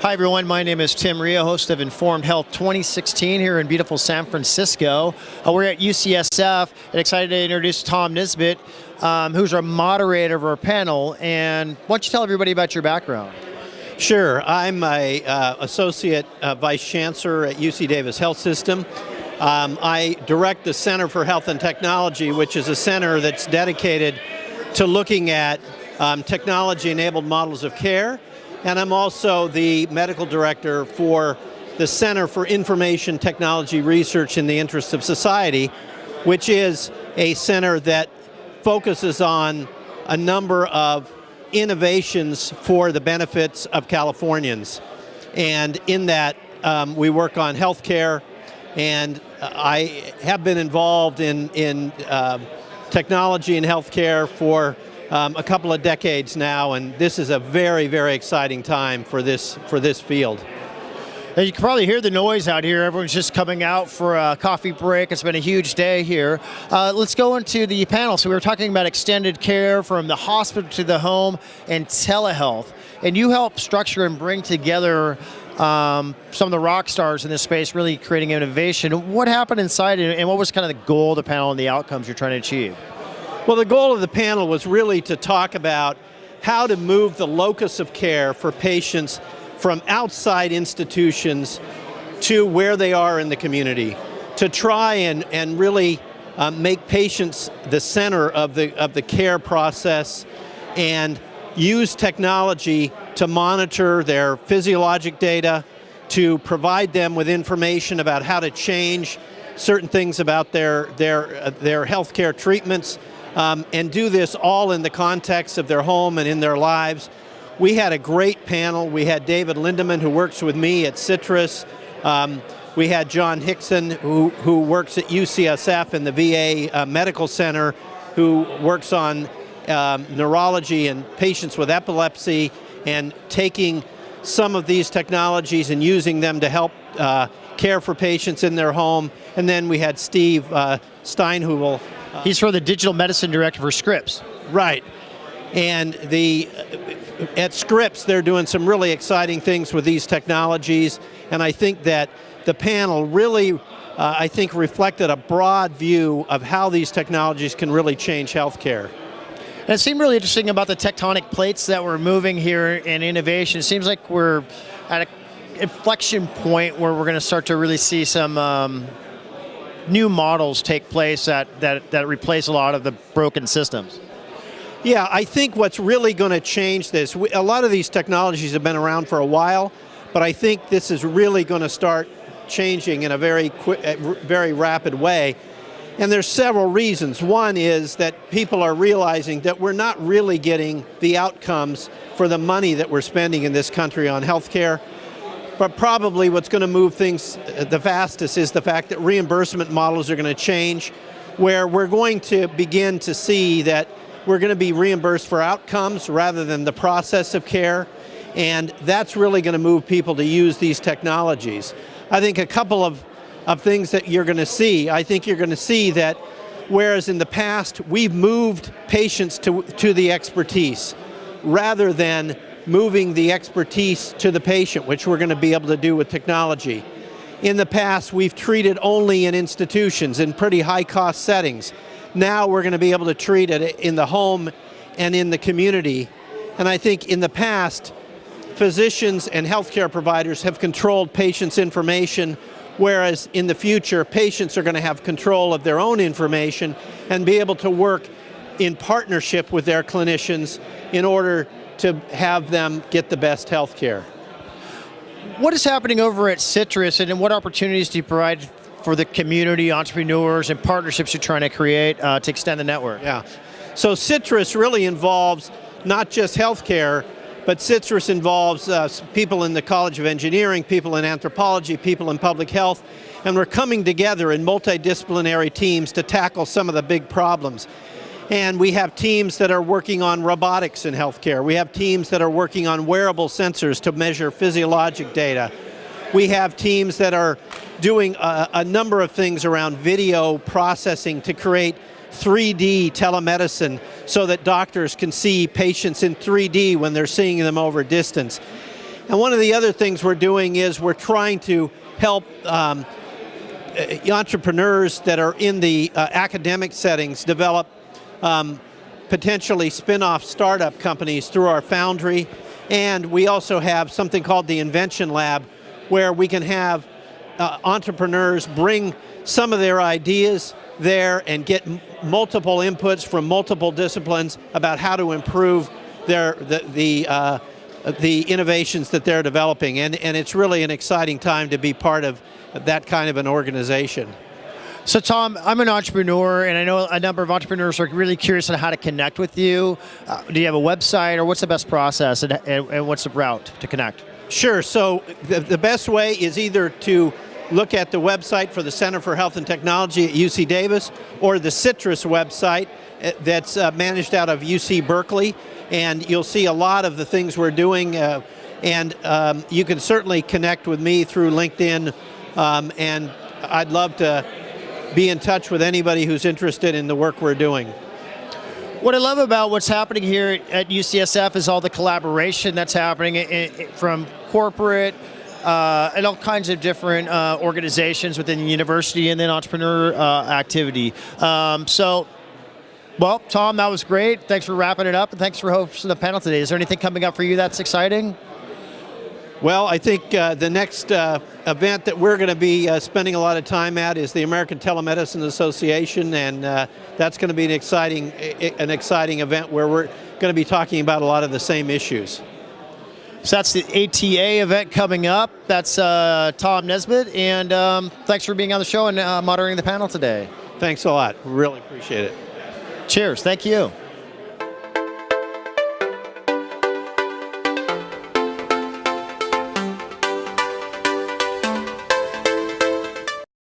Hi everyone, my name is Tim Reha, host of Informed Health 2016 here in beautiful San Francisco. We're at UCSF and excited to introduce Tom Nesbitt, who's our moderator of our panel. And why don't you tell everybody about your background? Sure, I'm a Associate Vice Chancellor at UCD Health System. I direct the Center for Health and Technology, which is a center that's dedicated to looking at technology-enabled models of care. And I'm also the medical director for the Center for Information Technology Research in the Interest of Society, which is a center that focuses on a number of innovations for the benefits of Californians. And in that, we work on healthcare, and I have been involved in technology and healthcare for a couple of decades now, and this is a very, very exciting time for this field. And you can probably hear the noise out here. Everyone's just coming out for a coffee break. It's been a huge day here. Let's go into the panel. So we were talking about extended care from the hospital to the home and telehealth. And you help structure and bring together some of the rock stars in this space, really creating innovation. What happened inside, and what was kind of the goal of the panel and the outcomes you're trying to achieve? Well, the goal of the panel was really to talk about how to move the locus of care for patients from outside institutions to where they are in the community, to try and really make patients the center of the care process and use technology to monitor their physiologic data, to provide them with information about how to change certain things about their healthcare treatments, and do this all in the context of their home and in their lives. We had a great panel. We had David Lindeman, who works with me at Citrus. We had John Hickson, who works at UCSF in the VA Medical Center, who works on neurology and patients with epilepsy, and taking some of these technologies and using them to help care for patients in their home. And then we had Steve Stein, who will... He's for the digital medicine director for Scripps. Right. And at Scripps, they're doing some really exciting things with these technologies. And I think that the panel really, reflected a broad view of how these technologies can really change healthcare. And it seemed really interesting about the tectonic plates that we're moving here in innovation. It seems like we're at an inflection point where we're going to start to really see some new models take place that replace a lot of the broken systems. Yeah, I think what's really going to change this, a lot of these technologies have been around for a while, but I think this is really going to start changing in a very rapid way. And there's several reasons. One is that people are realizing that we're not really getting the outcomes for the money that we're spending in this country on healthcare. But probably what's going to move things the fastest is the fact that reimbursement models are going to change, where we're going to begin to see that we're going to be reimbursed for outcomes rather than the process of care, and that's really going to move people to use these technologies. I think a couple of things that you're going to see. I think you're going to see that whereas in the past we've moved patients to the expertise rather than moving the expertise to the patient, which we're going to be able to do with technology. In the past, we've treated only in institutions in pretty high-cost settings. Now we're going to be able to treat it in the home and in the community. And I think in the past, physicians and healthcare providers have controlled patients' information, whereas in the future, patients are going to have control of their own information and be able to work in partnership with their clinicians in order to have them get the best health care. What is happening over at Citrus, and what opportunities do you provide for the community, entrepreneurs, and partnerships you're trying to create to extend the network? Yeah, so Citrus really involves not just healthcare, but Citrus involves people in the College of Engineering, people in anthropology, people in public health, and we're coming together in multidisciplinary teams to tackle some of the big problems. And we have teams that are working on robotics in healthcare. We have teams that are working on wearable sensors to measure physiologic data. We have teams that are doing a number of things around video processing to create 3D telemedicine so that doctors can see patients in 3D when they're seeing them over distance. And one of the other things we're doing is we're trying to help entrepreneurs that are in the academic settings develop potentially spin-off startup companies through our foundry. And we also have something called the Invention Lab, where we can have entrepreneurs bring some of their ideas there and get multiple inputs from multiple disciplines about how to improve the innovations that they're developing. And it's really an exciting time to be part of that kind of an organization. So Tom, I'm an entrepreneur, and I know a number of entrepreneurs are really curious on how to connect with you. Do you have a website, or what's the best process, and what's the route to connect? Sure. So the best way is either to look at the website for the Center for Health and Technology at UC Davis, or the Citrus website that's managed out of UC Berkeley, and you'll see a lot of the things we're doing, and you can certainly connect with me through LinkedIn, and I'd love to be in touch with anybody who's interested in the work we're doing. What I love about what's happening here at UCSF is all the collaboration that's happening from corporate and all kinds of different organizations within the university, and then entrepreneur activity. Well, Tom, that was great. Thanks for wrapping it up, and thanks for hosting the panel today. Is there anything coming up for you that's exciting? Well, I think the next event that we're going to be spending a lot of time at is the American Telemedicine Association, and that's going to be an exciting event where we're going to be talking about a lot of the same issues. So that's the ATA event coming up. That's Tom Nesbitt, and thanks for being on the show and moderating the panel today. Thanks a lot. Really appreciate it. Cheers. Thank you.